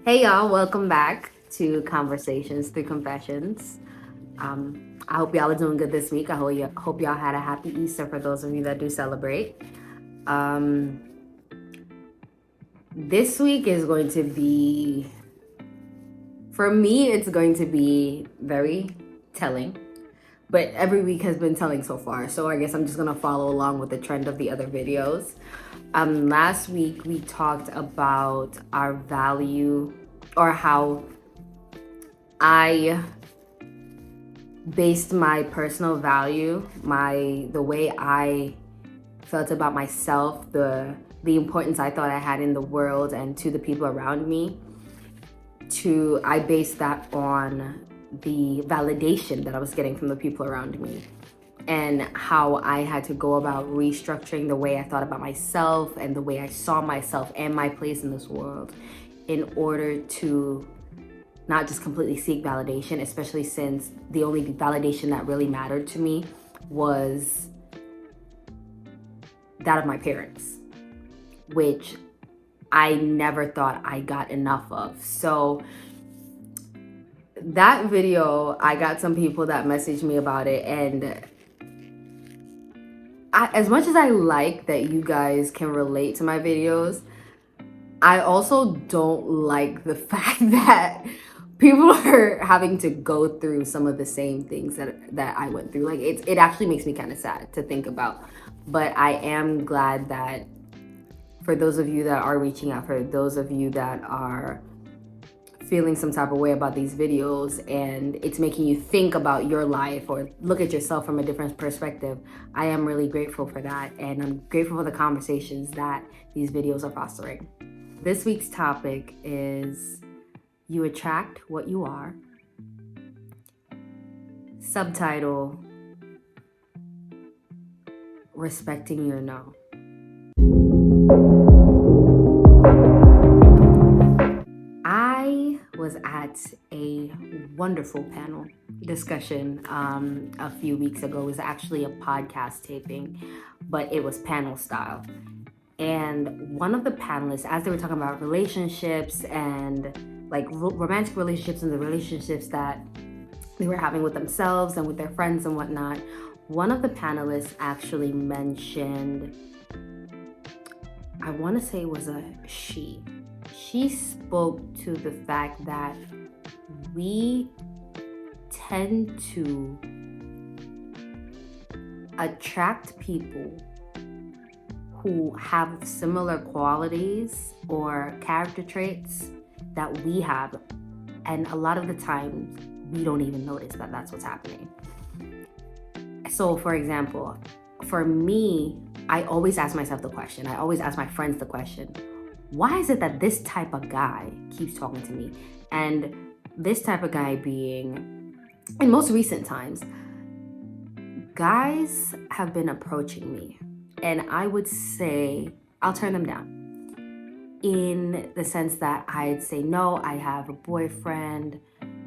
Hey y'all, welcome back to Conversations Through Confessions. I hope y'all are doing good this week. I hope y'all had a happy Easter for those of you that do celebrate. Um, this week is going to be, for me, it's going to be very telling, but every week has been telling so far. So I guess I'm just gonna follow along with the trend of the other videos. Last week we talked about our value or how I based my personal value, the way I felt about myself, the importance I thought I had in the world and to the people around me. I based that on the validation that I was getting from the people around me and how I had to go about restructuring the way I thought about myself and the way I saw myself and my place in this world in order to not just completely seek validation, especially since the only validation that really mattered to me was that of my parents, which I never thought I got enough of. So that video, I got some people that messaged me about it, and as much as I like that you guys can relate to my videos, I also don't like the fact that people are having to go through some of the same things that I went through. Like it actually makes me kind of sad to think about. But I am glad that for those of you that are reaching out, for those of you that are feeling some type of way about these videos and it's making you think about your life or look at yourself from a different perspective, I am really grateful for that. And I'm grateful for the conversations that these videos are fostering. This week's topic is You Attract What You Are. Subtitle, Respecting Your No. I was at a wonderful panel discussion a few weeks ago. It was actually a podcast taping, but it was panel style. And one of the panelists, as they were talking about relationships and like romantic relationships and the relationships that they were having with themselves and with their friends and whatnot, one of the panelists actually mentioned, I want to say it was a she. She spoke to the fact that we tend to attract people who have similar qualities or character traits that we have, and a lot of the times we don't even notice that that's what's happening. So for example, for me, I always ask myself the question, I always ask my friends the question, why is it that this type of guy keeps talking to me? And this type of guy being, in most recent times, guys have been approaching me, and I would say I'll turn them down in the sense that I'd say, no, I have a boyfriend.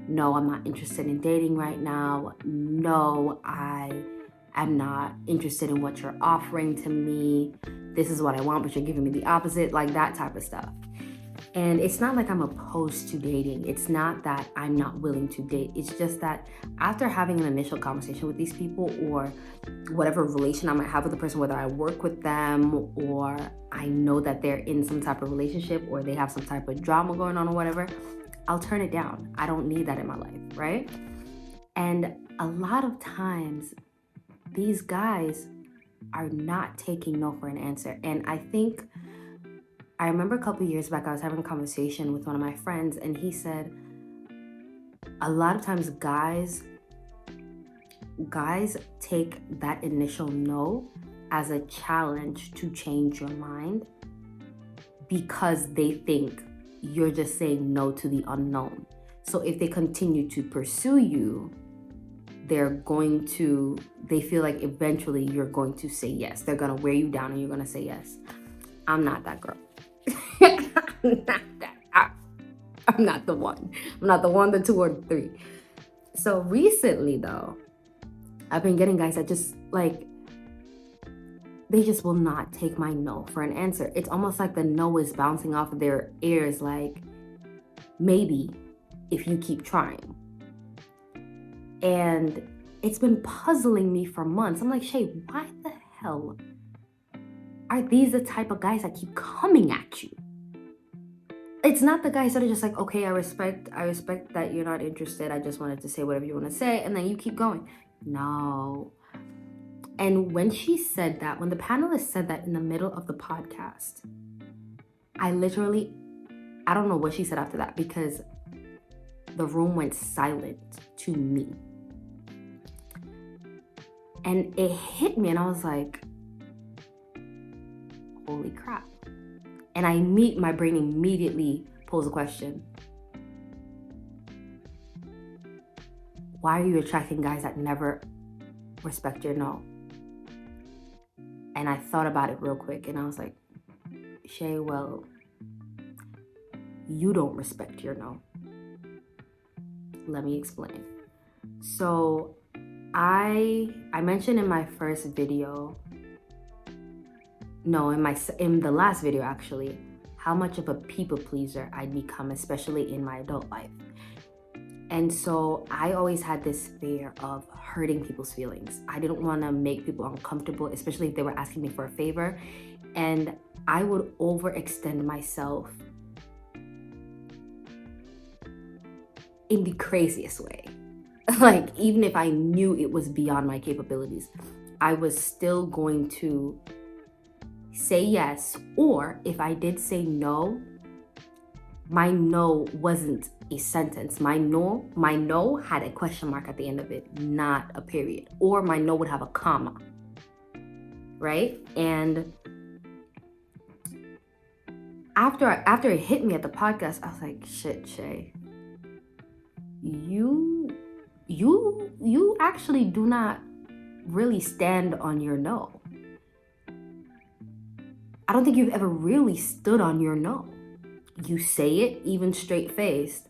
No, I'm not interested in dating right now. No, I am not interested in what you're offering to me. This is what I want, but you're giving me the opposite, like that type of stuff. And it's not like I'm opposed to dating. It's not that I'm not willing to date. It's just that after having an initial conversation with these people or whatever relation I might have with the person, whether I work with them or I know that they're in some type of relationship or they have some type of drama going on or whatever, I'll turn it down. I don't need that in my life, right? And a lot of times, these guys are not taking no for an answer. And I remember a couple years back, I was having a conversation with one of my friends, and he said, a lot of times guys take that initial no as a challenge to change your mind because they think you're just saying no to the unknown. So if they continue to pursue you, they feel like eventually you're going to say yes. They're going to wear you down and you're going to say yes. I'm not that girl. I'm not the one. I'm not the one, the two, or the three. So recently, though, I've been getting guys that just like, they just will not take my no for an answer. It's almost like the no is bouncing off of their ears like, Maybe if you keep trying. And it's been puzzling me for months. I'm like, Shay, why the hell are these the type of guys that keep coming at you? It's not the guys that are just like, okay, I respect that you're not interested. I just wanted to say whatever you want to say. And then you keep going. No. And when she said that, when the panelist said that in the middle of the podcast, I don't know what she said after that, because the room went silent to me. And it hit me and I was like, holy crap. And my brain immediately posed a question. Why are you attracting guys that never respect your no? And I thought about it real quick and I was like, Shay, well, you don't respect your no. Let me explain. So I mentioned in my first video, in the last video actually, how much of a people pleaser I'd become, especially in my adult life. And so I always had this fear of hurting people's feelings. I didn't want to make people uncomfortable, especially if they were asking me for a favor. And I would overextend myself in the craziest way. Like, even if I knew it was beyond my capabilities, I was still going to say yes. Or if I did say no, my no wasn't a sentence. My no had a question mark at the end of it, not a period. Or my no would have a comma, right? And after it hit me at the podcast, I was like, shit, Shay, you actually do not really stand on your no. I don't think you've ever really stood on your no. You say it even straight-faced,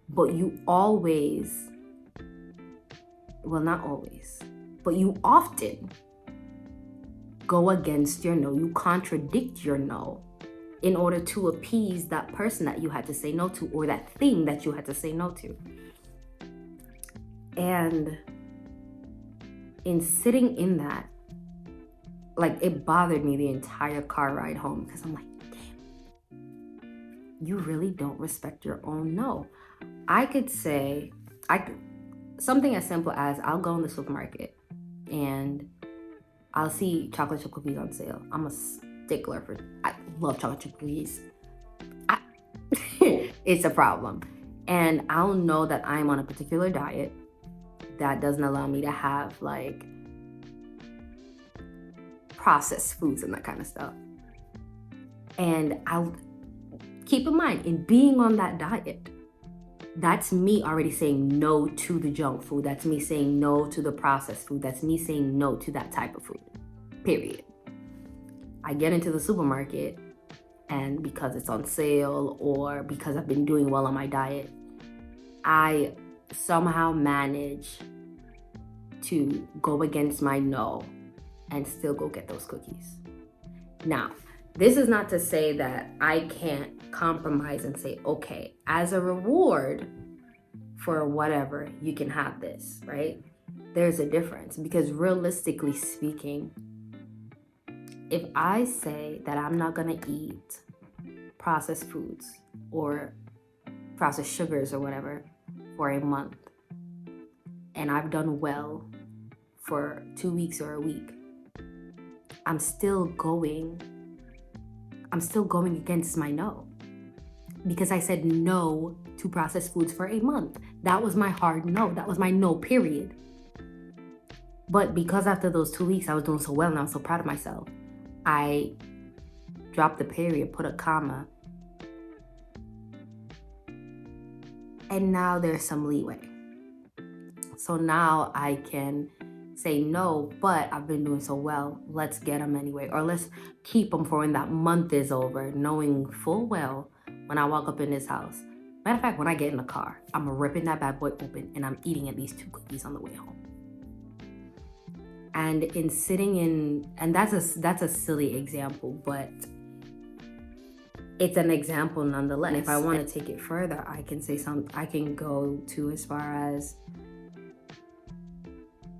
but you always, well, not always, but you often go against your no. You contradict your no in order to appease that person that you had to say no to, or that thing that you had to say no to. And in sitting in that, like, it bothered me the entire car ride home, because I'm like, damn, you really don't respect your own no. I could say, something as simple as, I'll go in the supermarket and I'll see chocolate chip cookies on sale. I'm a stickler I love chocolate chip cookies. It's a problem. And I'll know that I'm on a particular diet that doesn't allow me to have like processed foods and that kind of stuff. And I'll keep in mind, in being on that diet, that's me already saying no to the junk food. That's me saying no to the processed food. That's me saying no to that type of food, period. I get into the supermarket, and because it's on sale or because I've been doing well on my diet, I somehow manage to go against my no and still go get those cookies. Now, this is not to say that I can't compromise and say, okay, as a reward for whatever, you can have this, right? There's a difference, because realistically speaking, if I say that I'm not gonna eat processed foods or processed sugars or whatever for a month, and I've done well for 2 weeks or a week, I'm still going against my no, because I said no to processed foods for a month. That was my hard no. That was my no, period. But because after those 2 weeks I was doing so well and I was so proud of myself, I dropped the period, put a comma, and now there's some leeway. So now I can say no, but I've been doing so well, let's get them anyway, or let's keep them for when that month is over, knowing full well when I walk up in this house. Matter of fact, when I get in the car, I'm ripping that bad boy open and I'm eating at least 2 cookies on the way home. And in sitting in, and that's a silly example, but it's an example nonetheless. And if I want to take it further, I can say I can go to as far as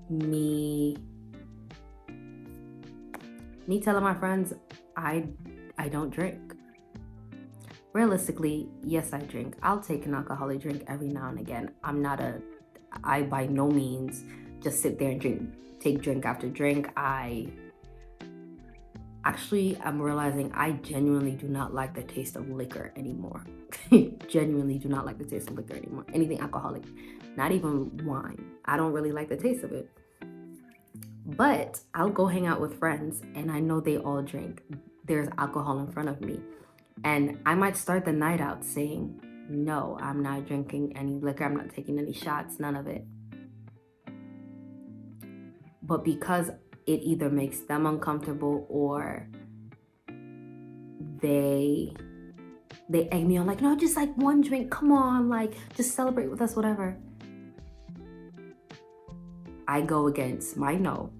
me telling my friends I don't drink. Realistically, yes, I drink. I'll take an alcoholic drink every now and again. I by no means just sit there and take drink after drink. I'm realizing I genuinely do not like the taste of liquor anymore. Genuinely do not like the taste of liquor anymore. Anything alcoholic, not even wine. I don't really like the taste of it. But I'll go hang out with friends and I know they all drink. There's alcohol in front of me. And I might start the night out saying, no, I'm not drinking any liquor. I'm not taking any shots, none of it. But because it either makes them uncomfortable or they egg me on, like, no, just like one drink, come on, like, just celebrate with us, whatever. I go against my no.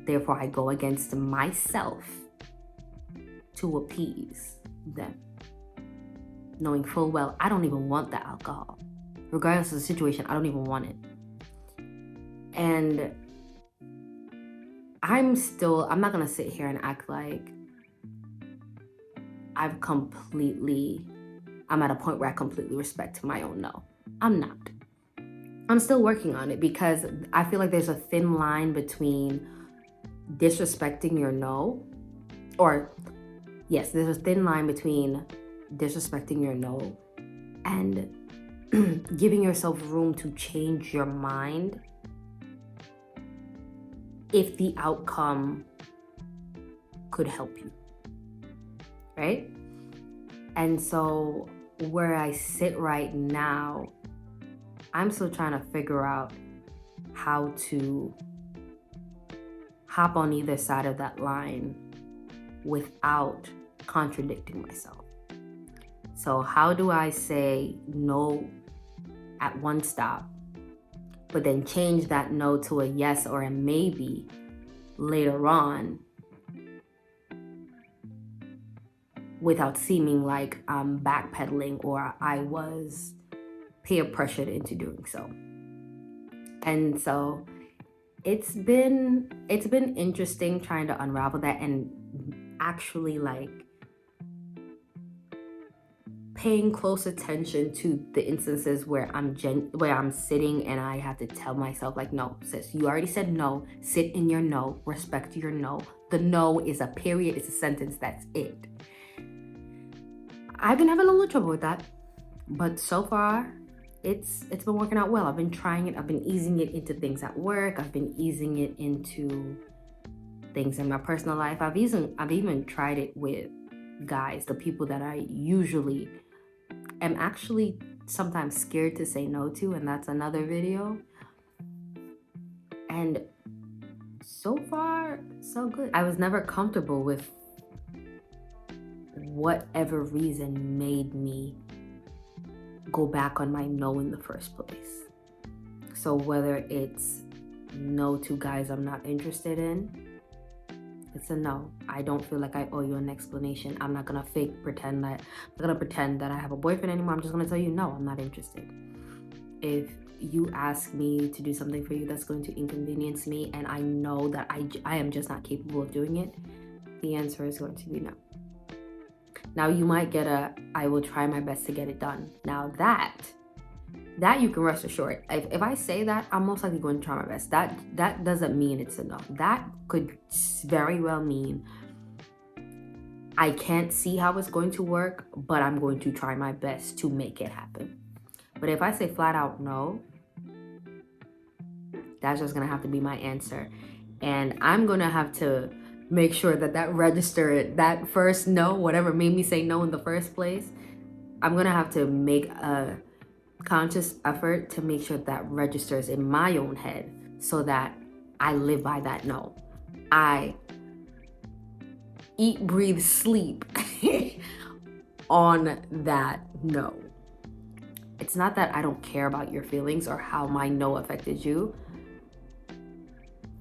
Therefore, I go against myself to appease them, knowing full well I don't even want the alcohol. Regardless of the situation, I don't even want it. And I'm not gonna sit here and act like I'm at a point where I completely respect my own no. I'm not. I'm still working on it because I feel like there's a thin line between disrespecting your no, there's a thin line between disrespecting your no and giving yourself room to change your mind if the outcome could help you, right? And so where I sit right now, I'm still trying to figure out how to hop on either side of that line without contradicting myself. So how do I say no at one stop, but then change that no to a yes or a maybe later on without seeming like I'm backpedaling or I was peer pressured into doing so? And so it's been interesting trying to unravel that and actually like paying close attention to the instances where I'm sitting and I have to tell myself like, no, sis, you already said no. Sit in your no. Respect your no. The no is a period. It's a sentence. That's it. I've been having a little trouble with that, but so far it's been working out well. I've been trying it. I've been easing it into things at work. I've been easing it into things in my personal life. I've even tried it with guys, the people that I usually am actually sometimes scared to say no to, and that's another video. And so far, so good. I was never comfortable with whatever reason made me go back on my no in the first place. So whether it's no to guys I'm not interested in, it's a no. I don't feel like I owe you an explanation. I'm not gonna pretend that I have a boyfriend anymore. I'm just gonna tell you, no, I'm not interested. If you ask me to do something for you that's going to inconvenience me and I know that I am just not capable of doing it, the answer is going to be no. Now you might get I will try my best to get it done. Now that you can rest assured. If I say that, I'm most likely going to try my best. That doesn't mean it's a no. That could very well mean I can't see how it's going to work, but I'm going to try my best to make it happen. But if I say flat out no, that's just gonna have to be my answer. And I'm gonna have to make sure that first no, whatever made me say no in the first place, I'm gonna have to make a conscious effort to make sure that registers in my own head so that I live by that no. I eat, breathe, sleep on that no. It's not that I don't care about your feelings or how my no affected you.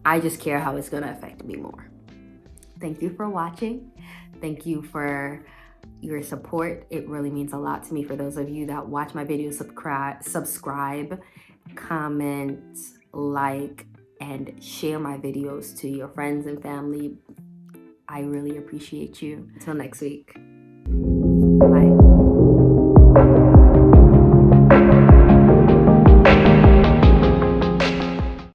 I just care how it's gonna affect me more. Thank you for watching. Thank you for your support. It really means a lot to me. For those of you that watch my videos, subscribe, comment, like, and share my videos to your friends and family. I really appreciate you. Until next week.